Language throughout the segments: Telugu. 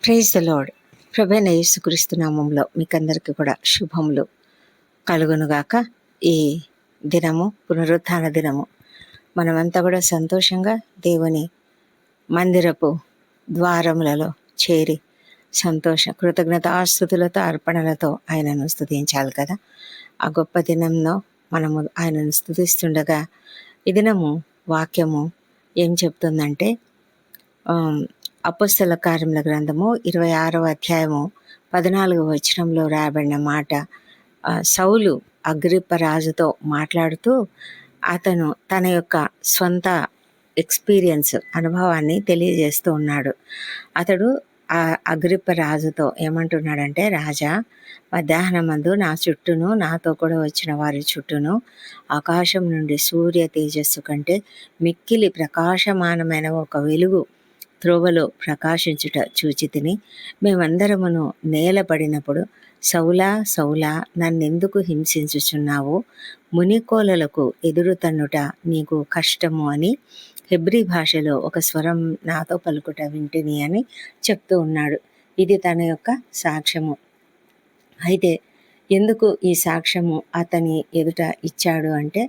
Praise the lord. ప్రభువైన యేసుక్రీస్తు నామంలో మీకందరికీ కూడా శుభములు కలుగునుగాక. ఈ దినము పునరుత్థాన దినము. మనమంతా కూడా సంతోషంగా దేవుని మందిరపు ద్వారములలో చేరి కృతజ్ఞతాస్తుతులతో అర్పణలతో ఆయనను స్తుతించాలి కదా. ఆ గొప్ప దినంలో మనము ఆయనను స్తుతిస్తుండగా ఈ దినము వాక్యము ఏం చెప్తుందంటే, అపోస్తల కార్యముల గ్రంథము 26వ అధ్యాయము 14వ వచనంలో రాయబడిన మాట, సౌలు అగ్రిప్ప రాజుతో మాట్లాడుతూ అతను తన యొక్క స్వంత ఎక్స్పీరియన్స్ అనుభవాన్ని తెలియజేస్తూ ఉన్నాడు. అతడు ఆ అగ్రిప్ప రాజుతో ఏమంటున్నాడంటే, రాజా, మధ్యాహ్నమందు నా చుట్టూను నాతో కూడా వచ్చిన వారి చుట్టూను ఆకాశం నుండి సూర్య తేజస్సు కంటే మిక్కిలి ప్రకాశమానమైన ఒక వెలుగు త్రోవలో ప్రకాశించుట చూచితిని. మేమందరమును నేలపడినప్పుడు, సౌలా సౌలా, నన్నెందుకు హింసించుచున్నావు? మునికోలలకు ఎదురు తన్నుట నీకు కష్టము అని హెబ్రీ భాషలో ఒక స్వరం నాతో పలుకుట వింటిని అని చెప్తూ ఉన్నాడు. ఇది తన యొక్క సాక్ష్యము. అయితే ఎందుకు ఈ సాక్ష్యము అతని ఎదుట ఇచ్చాడు అంటే,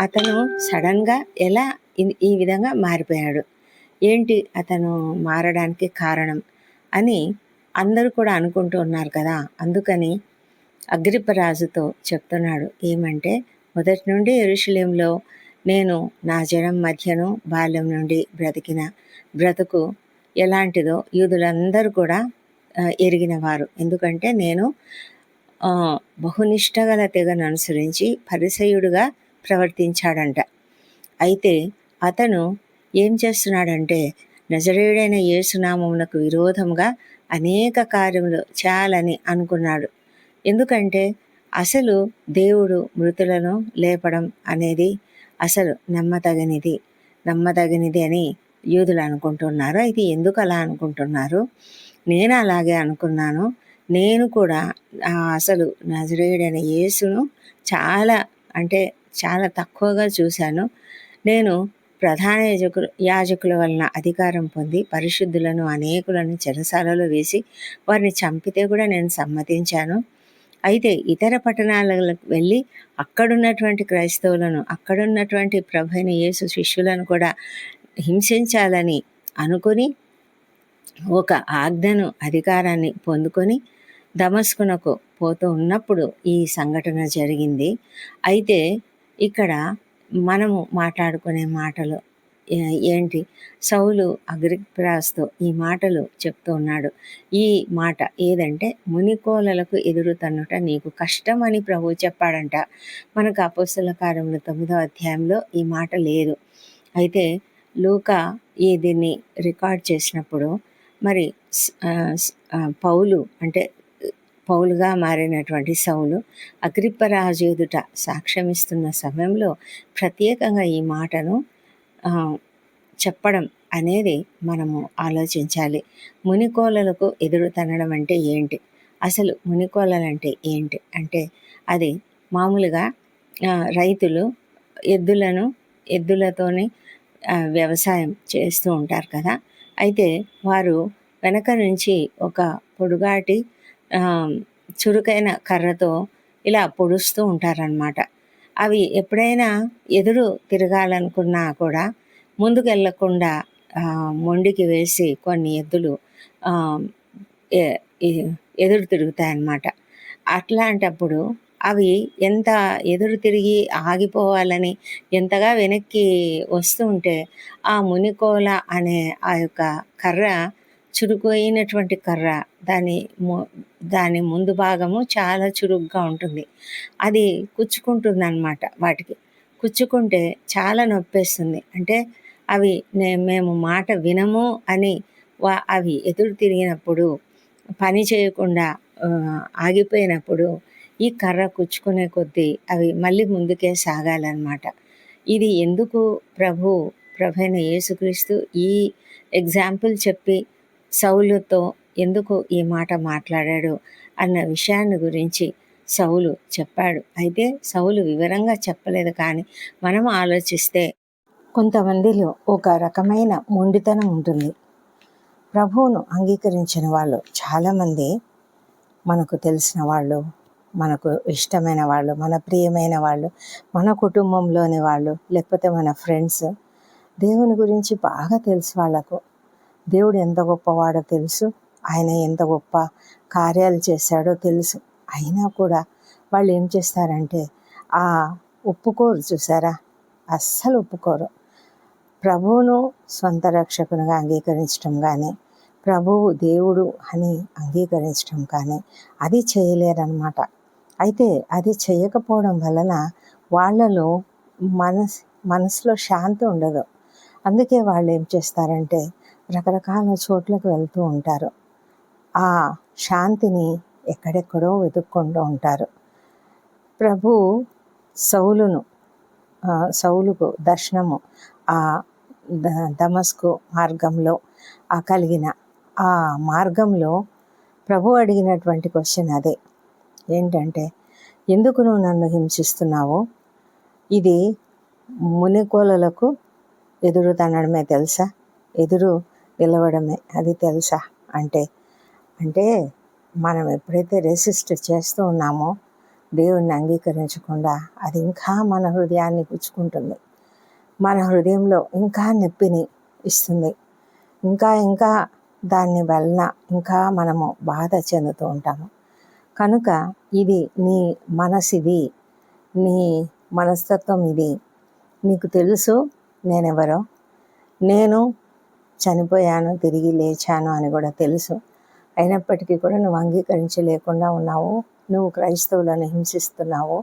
అతను సడన్గా ఎలా ఈ విధంగా మారిపోయాడు, ఏంటి అతను మారడానికి కారణం అని అందరూ కూడా అనుకుంటూ ఉన్నారు కదా. అందుకని అగ్రిప్ప రాజుతో చెప్తున్నాడు ఏమంటే, మొదటి నుండి యెరూషలేములో నేను నా జనం మధ్యను బాల్యం నుండి బ్రతికిన బ్రతుకు ఎలాంటిదో యూదులందరూ కూడా ఎరిగినవారు. ఎందుకంటే నేను బహునిష్టగల తెగను అనుసరించి పరిసయుడుగా ప్రవర్తించాడంట. అయితే అతను ఏం చేస్తున్నాడంటే, నజరేయుడైన యేసునామమునకు విరోధంగా అనేక కార్యములు చేయాలని అనుకున్నాడు. ఎందుకంటే అసలు దేవుడు మృతులను లేపడం అనేది అసలు నమ్మదగినది అని యూదులు అనుకుంటున్నారు. అయితే ఎందుకు అలా అనుకుంటున్నారు? నేను అలాగే అనుకున్నాను. నేను కూడా అసలు నజరేయుడైన యేసును చాలా తక్కువగా చూశాను. నేను ప్రధాన యాజకుల వలన అధికారం పొంది పరిశుద్ధులను అనేకులను చెరసాలలో వేసి వారిని చంపితే కూడా నేను సమ్మతించాను. అయితే ఇతర పట్టణాలకు వెళ్ళి అక్కడున్నటువంటి క్రైస్తవులను, అక్కడున్నటువంటి ప్రభువైన యేసు శిష్యులను కూడా హింసించాలని అనుకుని ఒక ఆజ్ఞను, అధికారాన్ని పొందుకొని దమస్కునకు పోతూ ఉన్నప్పుడు ఈ సంఘటన జరిగింది. అయితే ఇక్కడ మనము మాట్లాడుకునే మాటలు ఏంటి? సౌలు అగ్రిప్పరాజుతో ఈ మాటలు చెప్తూ ఉన్నాడు. ఈ మాట ఏదంటే, మునికోలలకు ఎదురు తన్నుట నీకు కష్టమని ప్రభువు చెప్పాడంట. మనకు అపోస్తల కార్యములు 9వ అధ్యాయంలో ఈ మాట లేదు. అయితే లూకా దీన్ని రికార్డ్ చేసినప్పుడు మరి పౌలుగా మారినటువంటి సౌలు అగ్రిప్పరాజు ఎదుట సాక్ష్యమిస్తున్న సమయంలో ప్రత్యేకంగా ఈ మాటను చెప్పడం అనేది మనము ఆలోచించాలి. మునికోలలకు ఎదురు తన్నడం అంటే ఏంటి? అసలు మునికోలలు అంటే ఏంటి అంటే, అది మామూలుగా రైతులు ఎద్దులతోని వ్యవసాయం చేస్తూ ఉంటారు కదా. అయితే వారు వెనక నుంచి ఒక పొడుగాటి చురుకైన కర్రతో ఇలా పొడుస్తూ ఉంటారనమాట. అవి ఎప్పుడైనా ఎదురు తిరగాలనుకున్నా కూడా ముందుకు వెళ్ళకుండా మొండికి వేసి కొన్ని ఎద్దులు ఎదురు తిరుగుతాయన్నమాట. అట్లాంటప్పుడు అవి ఎంత ఎదురు తిరిగి ఆగిపోవాలని ఎంతగా వెనక్కి వస్తూ ఉంటే ఆ మునికోల అనే ఆ యొక్క కర్ర, చురుకైనటువంటి కర్ర, దాని ముందు భాగము చాలా చురుగ్గా ఉంటుంది. అది కుచ్చుకుంటుంది అన్నమాట. వాటికి కుచ్చుకుంటే చాలా నొప్పేస్తుంది. అంటే అవి మేము మాట వినము అని అవి ఎదురు తిరిగినప్పుడు, పని చేయకుండా ఆగిపోయినప్పుడు ఈ కర్ర కుచ్చుకునే కొద్దీ అవి మళ్ళీ ముందుకే సాగాలన్నమాట. ఇది ఎందుకు ప్రభువైన యేసుక్రీస్తు ఈ ఎగ్జాంపుల్ చెప్పి సౌలుతో ఎందుకు ఈ మాట మాట్లాడాడు అన్న విషయాన్ని గురించి సౌలు చెప్పాడు. అయితే సౌలు వివరంగా చెప్పలేదు. కానీ మనం ఆలోచిస్తే కొంతమందిలో ఒక రకమైన మొండితనం ఉంటుంది. ప్రభువును అంగీకరించిన వాళ్ళు చాలామంది, మనకు తెలిసిన వాళ్ళు, మనకు ఇష్టమైన వాళ్ళు, మన ప్రియమైన వాళ్ళు, మన కుటుంబంలోని వాళ్ళు, లేకపోతే మన ఫ్రెండ్స్, దేవుని గురించి బాగా తెలుసు వాళ్ళకు. దేవుడు ఎంత గొప్పవాడో తెలుసు, ఆయన ఎంత గొప్ప కార్యాలు చేశాడో తెలుసు. అయినా కూడా వాళ్ళు ఏం చేస్తారంటే ఒప్పుకోరు. చూసారా, అస్సలు ఒప్పుకోరు. ప్రభువును స్వంత రక్షకునిగా అంగీకరించడం కానీ, ప్రభువు దేవుడు అని అంగీకరించడం కానీ అది చేయలేరన్నమాట. అయితే అది చేయకపోవడం వలన వాళ్ళలో మనసులో శాంతి ఉండదు. అందుకే వాళ్ళు ఏం చేస్తారంటే రకరకాల చోట్లకు వెళ్తూ ఉంటారు. ఆ శాంతిని ఎక్కడెక్కడో వెతుక్కుంటూ ఉంటారు. ప్రభు సౌలుకు దర్శనము దమస్కు మార్గంలో కలిగిన ఆ మార్గంలో ప్రభు అడిగినటువంటి క్వశ్చన్ అదే. ఏంటంటే, ఎందుకు నువ్వు నన్ను హింసిస్తున్నావు? ఇది మునికోలలకు ఎదురు తన్నడమే తెలుసా? ఎదురు నిలవడమే అది తెలుసా? అంటే మనం ఎప్పుడైతే రెసిస్ట్ చేస్తూ ఉన్నామో, దేవుణ్ణి అంగీకరించకుండా, అది ఇంకా మన హృదయాన్ని గుచ్చుకుంటుంది. మన హృదయంలో ఇంకా నొప్పిని ఇస్తుంది. ఇంకా దాని వలన ఇంకా మనము బాధ చెందుతూ ఉంటాము. కనుక ఇది నీ మనసిది, నీ మనస్తత్వం ఇది. నీకు తెలుసు నేనెవరో, నేను చనిపోయాను, తిరిగి లేచాను అని కూడా తెలుసు. అయినప్పటికీ కూడా నువ్వు అంగీకరించలేకుండా ఉన్నావు. నువ్వు క్రైస్తవులను హింసిస్తున్నావు.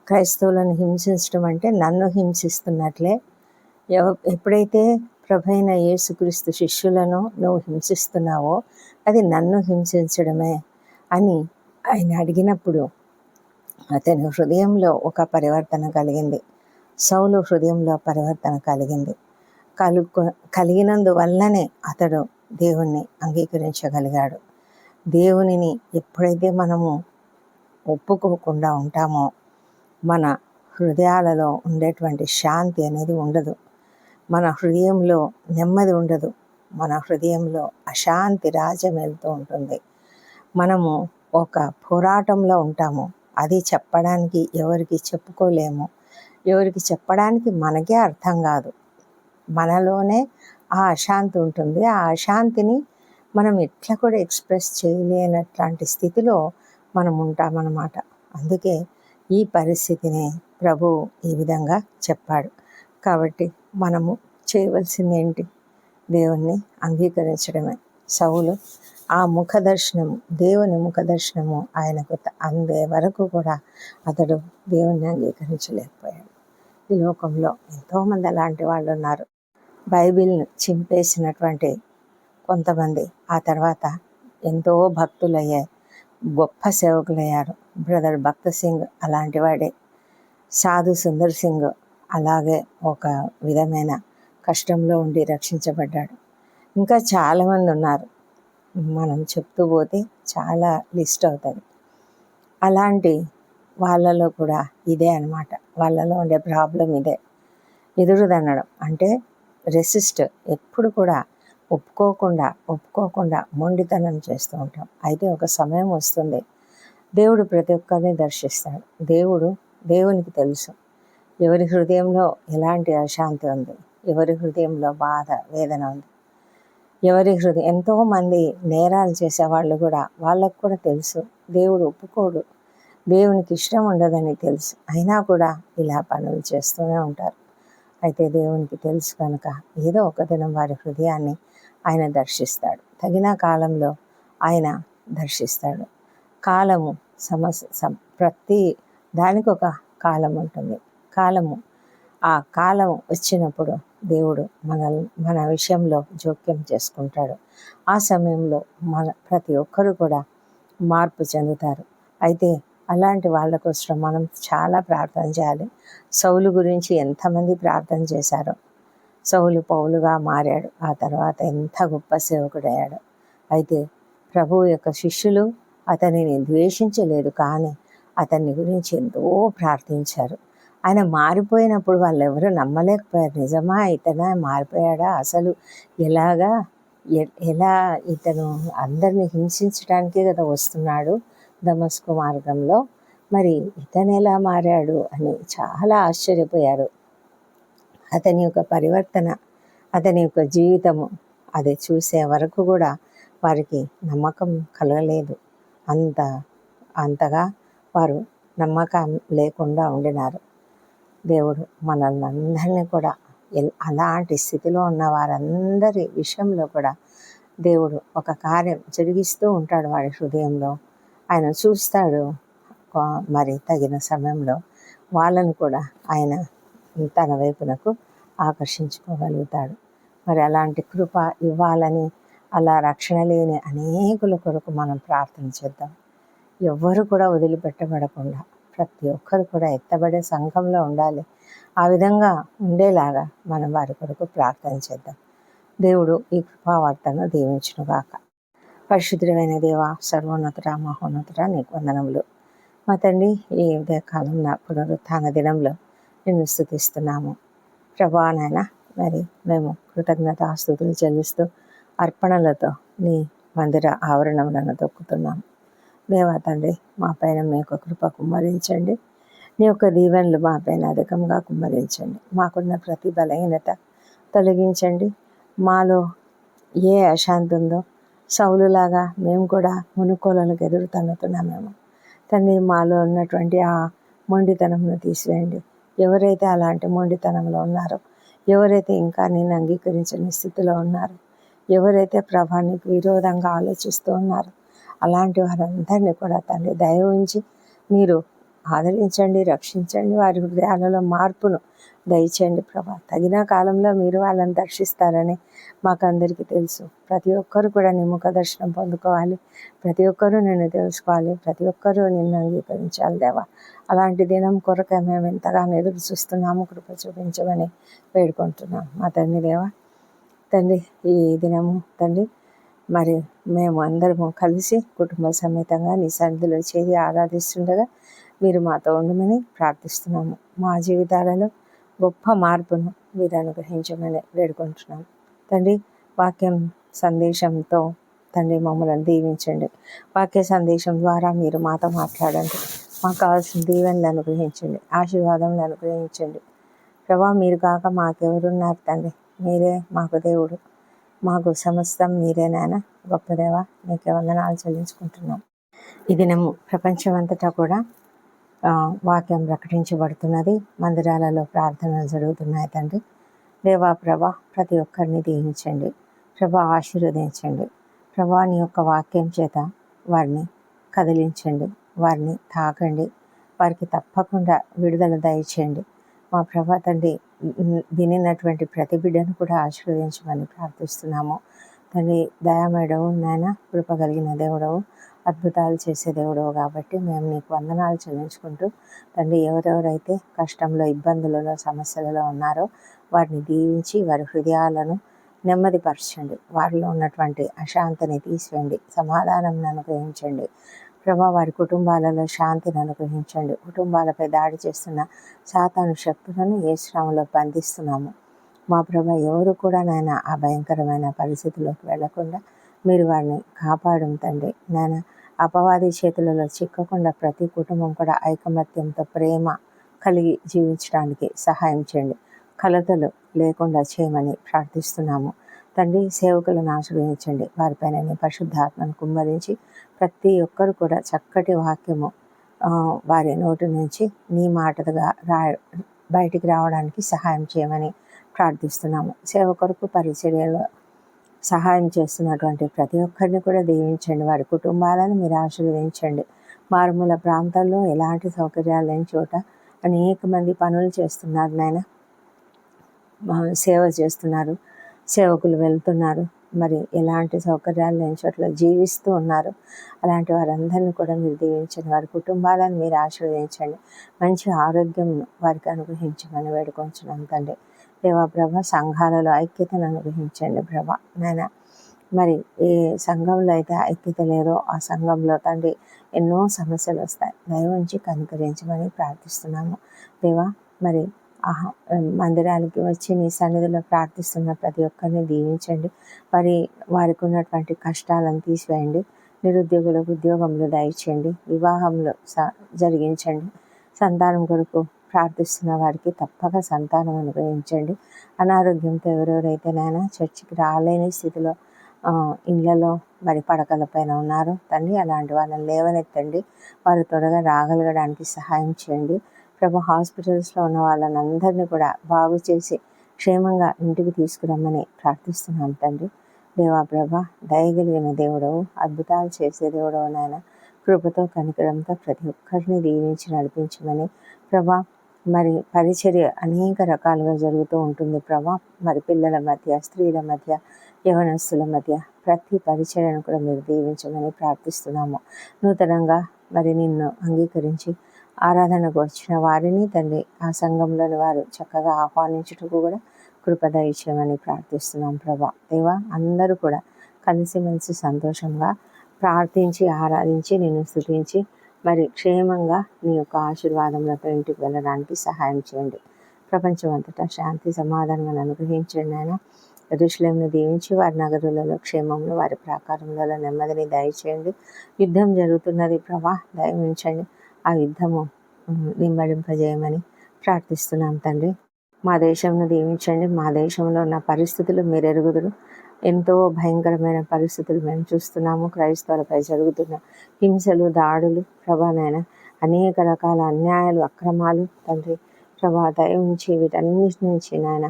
క్రైస్తవులను హింసించడం అంటే నన్ను హింసిస్తున్నట్లే. ఎప్పుడైతే ప్రభైన యేసుక్రీస్తు శిష్యులను నువ్వు హింసిస్తున్నావో అది నన్ను హింసించడమే అని ఆయన అడిగినప్పుడు అతని హృదయంలో ఒక పరివర్తన కలిగింది. సౌలు హృదయంలో పరివర్తన కలిగింది. కలిగినందువల్లనే అతడు దేవుణ్ణి అంగీకరించగలిగాడు. దేవునిని ఎప్పుడైతే మనము ఒప్పుకోకుండా ఉంటామో మన హృదయాలలో ఉండేటువంటి శాంతి అనేది ఉండదు. మన హృదయంలో నెమ్మది ఉండదు. మన హృదయంలో అశాంతి రాజ్యం వెళ్తూ ఉంటుంది. మనము ఒక పోరాటంలో ఉంటాము. అది చెప్పడానికి ఎవరికి చెప్పుకోలేము. ఎవరికి చెప్పడానికి మనకే అర్థం కాదు. మనలోనే ఆ అశాంతి ఉంటుంది. ఆ అశాంతిని మనం ఎట్లా కూడా ఎక్స్ప్రెస్ చేయలేనట్లాంటి స్థితిలో మనం ఉంటామన్నమాట. అందుకే ఈ పరిస్థితిని ప్రభు ఈ విధంగా చెప్పాడు. కాబట్టి మనము చేయవలసింది ఏంటి? దేవుణ్ణి అంగీకరించడమే. సౌలు ఆ ముఖదర్శనము, దేవుని ముఖదర్శనము ఆయనకు అందే వరకు కూడా అతడు దేవుణ్ణి అంగీకరించలేకపోయాడు. ఈ లోకంలో ఎంతోమంది అలాంటి వాళ్ళు ఉన్నారు. బైబిల్ను చింపేసినటువంటి కొంతమంది ఆ తర్వాత ఎంతో భక్తులయ్యారు, గొప్ప సేవకులయ్యారు. బ్రదర్ భక్త సింగ్ అలాంటి వాడే. సాధు సుందర్ సింగ్ అలాగే ఒక విధమైన కష్టంలో ఉండి రక్షించబడ్డాడు. ఇంకా చాలామంది ఉన్నారు. మనం చెప్తూ పోతే చాలా లిస్ట్ అవుతుంది. అలాంటి వాళ్ళలో కూడా ఇదే అన్నమాట. వాళ్ళలో ఉండే ప్రాబ్లం ఇదే. ఎదురుదన్నడం అంటే రెసిస్ట్, ఎప్పుడు కూడా ఒప్పుకోకుండా మొండితనం చేస్తూ ఉంటాం. అయితే ఒక సమయం వస్తుంది, దేవుడు ప్రతి ఒక్కరిని దర్శిస్తాడు. దేవునికి తెలుసు ఎవరి హృదయంలో ఎలాంటి అశాంతి ఉంది, ఎవరి హృదయంలో బాధ వేదన ఉంది. ఎంతోమంది నేరాలు చేసేవాళ్ళు కూడా, వాళ్ళకు కూడా తెలుసు దేవుడు ఒప్పుకోడు, దేవునికి ఇష్టం ఉండదని తెలుసు. అయినా కూడా ఇలా పనులు చేస్తూనే ఉంటారు. అయితే దేవునికి తెలుసు కనుక ఏదో ఒక దినం వారి హృదయాన్ని ఆయన దర్శిస్తాడు. తగిన కాలంలో ఆయన దర్శిస్తాడు. కాలము ప్రతి దానికి ఒక కాలం ఉంటుంది. ఆ కాలం వచ్చినప్పుడు దేవుడు మన విషయంలో జోక్యం చేసుకుంటాడు. ఆ సమయంలో ప్రతి ఒక్కరు కూడా మార్పు చెందుతారు. అయితే అలాంటి వాళ్ళ కోసం మనం చాలా ప్రార్థన చేయాలి. సౌలు గురించి ఎంతమంది ప్రార్థన చేశారో. సౌలు పౌలుగా మారాడు. ఆ తర్వాత ఎంత గొప్ప సేవకుడయ్యాడు. అయితే ప్రభువు యొక్క శిష్యులు అతనిని ద్వేషించలేదు, కానీ అతన్ని గురించి ఎంతో ప్రార్థించారు. ఆయన మారిపోయినప్పుడు వాళ్ళు ఎవరు నమ్మలేకపోయారు. నిజమా, ఇతనే మారిపోయాడా, అసలు ఎలాగా ఎలా ఇతను అందరిని హింసించడానికే కదా వస్తున్నాడు దమస్కు మార్గంలో, మరి ఇతను ఎలా మారాడు అని చాలా ఆశ్చర్యపోయారు. అతని యొక్క పరివర్తన, అతని యొక్క జీవితము అది చూసే వరకు కూడా వారికి నమ్మకం కలగలేదు. అంతగా వారు నమ్మకం లేకుండా ఉండినారు. దేవుడు మనల్ని అందరినీ కూడా అలాంటి స్థితిలో ఉన్న వారందరి విషయంలో కూడా దేవుడు ఒక కార్యం జరిగిస్తూ ఉంటాడు. వాడి హృదయంలో ఆయన చూస్తాడు. మరి తగిన సమయంలో వాళ్ళను కూడా ఆయన తన వైపునకు ఆకర్షించుకోగలుగుతాడు. మరి అలాంటి కృప ఇవ్వాలని, అలా రక్షణ లేని అనేకుల కొరకు మనం ప్రార్థన చేద్దాం. ఎవ్వరు కూడా వదిలిపెట్టబడకుండా ప్రతి ఒక్కరు కూడా ఎత్తబడే సంఘంలో ఉండాలి. ఆ విధంగా ఉండేలాగా మనం వారి కొరకు ప్రార్థన చేద్దాం. దేవుడు ఈ కృపావార్తను దీవించునుగాక. పరిశుద్ధమైన దేవ, సర్వోన్నతుడ, మహోన్నతుడ, నీకు వందనములు. మా తండ్రి, ఈ ఉదయకాలం నా పునరుత్థాన దినంలో నిన్ను స్తుతిస్తున్నాము ప్రభా. నాయన, మరి మేము కృతజ్ఞతాస్తుతులు చెల్లిస్తూ అర్పణలతో నీ మందిర ఆవరణములను తొక్కుతున్నాము. దేవా తండ్రి, మా పైన మీ యొక్క కృప కుమ్మరించండి. నీ యొక్క దీవెనలు మా పైన అధికంగా కుమ్మరించండి. మాకున్న ప్రతి బలహీనత తొలగించండి. మాలో ఏ అశాంతి ఉందో సౌలులాగా మేము కూడా మునుకోలకు ఎదురు తన్నుతున్నామేమో తండ్రి, మాలో ఉన్నటువంటి ఆ మొండితనంను తీసివేయండి. ఎవరైతే అలాంటి మొండితనంలో ఉన్నారో, ఎవరైతే ఇంకా నేను అంగీకరించని స్థితిలో ఉన్నారో, ఎవరైతే ప్రభానికి విరోధంగా ఆలోచిస్తూ ఉన్నారో, అలాంటి వారందరినీ కూడా తండ్రి దయ ఉంచి మీరు ఆదరించండి, రక్షించండి. వారి హృదయాలలో మార్పును దయచేయండి ప్రభా. తగిన కాలంలో మీరు వాళ్ళని దర్శిస్తారని మాకందరికీ తెలుసు. ప్రతి ఒక్కరు కూడా నీ ముఖ దర్శనం పొందుకోవాలి. ప్రతి ఒక్కరూ నిన్ను తెలుసుకోవాలి. ప్రతి ఒక్కరూ నిన్ను అంగీకరించాలి దేవా. అలాంటి దినం కొరకే మేము ఎంతగానో ఎదురు చూస్తున్నాము. కృప చూపించమని వేడుకుంటున్నాం మా తండ్రి దేవా. తండ్రి, ఈ దినము తండ్రి మరి మేము అందరము కలిసి కుటుంబ సమేతంగా నీ సన్నిధిలో చేరి ఆరాధిస్తుండగా మీరు మాతో ఉండమని ప్రార్థిస్తున్నాము. మా జీవితాలలో గొప్ప మార్పును మీరు అనుగ్రహించమని వేడుకుంటున్నాము తండ్రి. వాక్యం సందేశంతో తండ్రి మమ్మల్ని దీవించండి. వాక్య సందేశం ద్వారా మీరు మాతో మాట్లాడండి. మాకు కావాల్సిన దీవెనలు అనుగ్రహించండి, ఆశీర్వాదములు అనుగ్రహించండి ప్రభా. మీరు కాక మాకెవరున్నారు తండ్రి? మీరే మాకు దేవుడు, మాకు సమస్తం మీరే నాయన. గొప్ప దేవ, నీకే వందనాలు చెల్లించుకుంటున్నాం. ఈ దినము ప్రపంచమంతటా కూడా వాక్యం ప్రకటించబడుతున్నది. మందిరాలలో ప్రార్థనలు జరుగుతున్నాయి తండ్రి దేవా. ప్రభా, ప్రతి ఒక్కరిని దీవించండి ప్రభా, ఆశీర్వదించండి ప్రభా. నీ యొక్క వాక్యం చేత వారిని కదిలించండి, వారిని తాకండి, వారికి తప్పకుండా విడుదల దయచేయండి మా ప్రభా తండ్రి. వినినటువంటి ప్రతి బిడ్డను కూడా ఆశీర్వదించమని ప్రార్థిస్తున్నాము తండ్రి. దయామేడవు నాయన, కృప కలిగిన దేవుడవు, అద్భుతాలు చేసే దేవుడవు కాబట్టి మేము నీకు వందనాలు చెల్లించుకుంటూ తండ్రి, ఎవరెవరైతే కష్టంలో, ఇబ్బందులలో, సమస్యలలో ఉన్నారో వారిని దీవించి వారి హృదయాలను నెమ్మదిపరచండి. వారిలో ఉన్నటువంటి అశాంతిని తీసివేయండి, సమాధానం అనుగ్రహించండి ప్రభా. వారి కుటుంబాలలో శాంతిని అనుగ్రహించండి. కుటుంబాలపై దాడి చేస్తున్న సాతాను శక్తులను యేసునామములో బంధిస్తున్నాము మా ప్రభా. ఎవరు కూడా నాయన ఆ భయంకరమైన పరిస్థితుల్లోకి వెళ్లకుండా మీరు వారిని కాపాడం తండ్రి నాయన. అపవాది చేతులలో చిక్కకుండా ప్రతి కుటుంబం కూడా ఐకమత్యంతో ప్రేమ కలిగి జీవించడానికి సహాయం చేయండి. కలతలు లేకుండా చేయమని ప్రార్థిస్తున్నాము తండ్రి. సేవకులను ఆశీర్వదించండి. వారిపైన నీ పరిశుద్ధాత్మను కుమ్మరించి ప్రతి ఒక్కరు కూడా చక్కటి వాక్యము వారి నోటి నుంచి నీ మాటగా బయటికి రావడానికి సహాయం చేయమని ప్రార్థిస్తున్నాము. సేవకులకు పరిచర్యలో సహాయం చేస్తున్నటువంటి ప్రతి ఒక్కరిని కూడా దీవించండి. వారి కుటుంబాలను మీరు ఆశీర్వదించండి. మారుమూల ప్రాంతాల్లో ఎలాంటి సౌకర్యాలు లేని చోట అనేక మంది పనులు చేస్తున్నారు నాయన, సేవ చేస్తున్నారు, సేవకులు వెళ్తున్నారు. మరి ఎలాంటి సౌకర్యాలు లేని చోట్ల జీవిస్తూ ఉన్నారు. అలాంటి వారందరినీ కూడా మీరు దీవించండి. వారి కుటుంబాలను మీరు ఆశీర్వదించండి. మంచి ఆరోగ్యం వారికి అనుగ్రహించమని వేడుకొంచున్నాం తండ్రి దేవా. ప్రభ, సంఘాలలో ఐక్యతను అనుగ్రహించండి ప్రభ నాయన. మరి ఏ సంఘంలో అయితే ఐక్యత లేదో ఆ సంఘంలో తండ్రి ఎన్నో సమస్యలు వస్తాయి. దయ ఉంచి కనికరించమని ప్రార్థిస్తున్నాము దేవా. మరి మందిరానికి వచ్చి నీ సన్నిధిలో ప్రార్థిస్తున్న ప్రతి ఒక్కరిని దీవించండి. వారికి ఉన్నటువంటి కష్టాలను తీసివేయండి. నిరుద్యోగులకు ఉద్యోగంలో దయచేయండి. వివాహంలో జరిగించండి. సంతానం కొరకు ప్రార్థిస్తున్న వారికి తప్పక సంతానం అనుగ్రహించండి. అనారోగ్యంతో ఎవరెవరైతే నాయన చర్చికి రాలేని స్థితిలో ఇళ్లలో మరి పడకల పైన ఉన్నారో తండ్రి, అలాంటి వాళ్ళని లేవనెత్తండి. వారు త్వరగా రాగలగడానికి సహాయం చేయండి. ప్రభు, హాస్పిటల్స్లో ఉన్న వాళ్ళని అందరినీ కూడా బాగు చేసి క్షేమంగా ఇంటికి తీసుకురమ్మని ప్రార్థిస్తున్నాం తండ్రి. దేవా ప్రభ, దయగలిగిన దేవుడవు, అద్భుతాలు చేసే దేవుడవు నాయన, కృపతో కనికరంతో ప్రతి ఒక్కరిని దీవించి నడిపించమని ప్రభా. మరి పరిచర్య అనేక రకాలుగా జరుగుతూ ఉంటుంది ప్రభా. మరి పిల్లల మధ్య, స్త్రీల మధ్య, యవనస్తుల మధ్య ప్రతి పరిచర్యను కూడా మీరు దీవించమని ప్రార్థిస్తున్నాము. నూతనంగా మరి నిన్ను అంగీకరించి ఆరాధనకు వచ్చిన వారిని తండ్రి, ఆ సంఘంలోని వారు చక్కగా ఆహ్వానించుటకు కూడా కృప దయచేయమని ప్రార్థిస్తున్నాం ప్రభా. దేవా, అందరూ కూడా కలిసిమెలిసి సంతోషంగా ప్రార్థించి ఆరాధించి నిన్ను స్తుతించి మరి క్షేమంగా నీ యొక్క ఆశీర్వాదములతో ఇంటికి వెళ్ళడానికి సహాయం చేయండి. ప్రపంచం అంతటా శాంతి సమాధానం అనుగ్రహించండి నాయన. యెరూషలేమును దీవించి వారి నగరులలో క్షేమంలో, వారి ప్రాకారములలో నెమ్మదిని దయచేయండి. యుద్ధం జరుగుతున్నది ప్రభా, దయవించండి. ఆ యుద్ధము నిమ్మడింపజేయమని ప్రార్థిస్తున్నాం తండ్రి. మా దేశంను దీవించండి. మా దేశంలో ఉన్న పరిస్థితులు మీరు ఎరుగుదురు. ఎంతో భయంకరమైన పరిస్థితులు మేము చూస్తున్నాము. క్రైస్తవులపై జరుగుతున్న హింసలు, దాడులు ప్రభానైనా, అనేక రకాల అన్యాయాలు, అక్రమాలు తండ్రి ప్రభా, దయ ఉంచి వీటన్నిటి నుంచి నాయన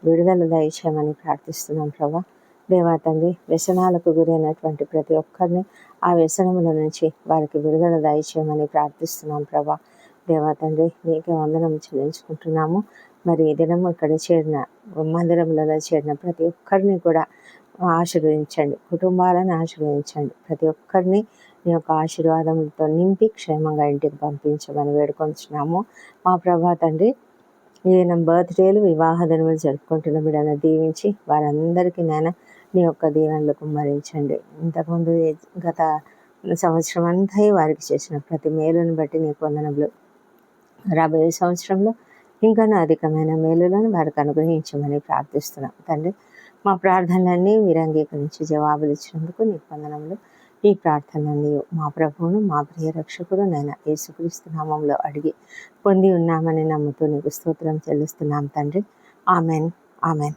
విడుదల దయచేయమని ప్రార్థిస్తున్నాం ప్రభా. దేవా తండ్రి, వ్యసనాలకు గురైనటువంటి ప్రతి ఒక్కరిని ఆ వ్యసనముల నుంచి వారికి విడుదల దయచేయమని ప్రార్థిస్తున్నాం ప్రభా. దేవా తండ్రి, నీకే వందనం చెల్లించుకుంటున్నాము. మరి ఈ దినము ఇక్కడ చేరిన మందిరంలో చేరిన ప్రతి ఒక్కరిని కూడా ఆశీర్వదించండి. కుటుంబాలను ఆశీర్వదించండి. ప్రతి ఒక్కరిని నీ యొక్క ఆశీర్వాదంతో నింపి క్షేమంగా ఇంటికి పంపించమని వేడుకొంటున్నాము మా ప్రభా తండ్రి. ఈయన బర్త్డేలు, వివాహ దినములు జరుపుకుంటున్న బిడ్డను దీవించి వారందరికీ నాయన నీ యొక్క దీవెనలు కుమ్మరించండి. ఇంతకుముందు గత సంవత్సరం అంతా వారికి చేసిన ప్రతి మేలును బట్టి నీకు వందనములు. రాబోయే సంవత్సరంలో ఇంకా అధికమైన మేలులను వారికి అనుగ్రహించమని ప్రార్థిస్తున్నాం తండ్రి. మా ప్రార్థనలన్నీ మీరు అంగీకరించి జవాబులు ఇచ్చినందుకు నీకు వందనములు. ఈ ప్రార్థనలన్నీ మా ప్రభువును, మా ప్రియ రక్షకుడు నైనా యేసుక్రీస్తు నామములో అడిగి పొంది ఉన్నామని నమ్ముతూ నీకు స్తోత్రం చెల్లిస్తున్నాం తండ్రి. Amen, amen.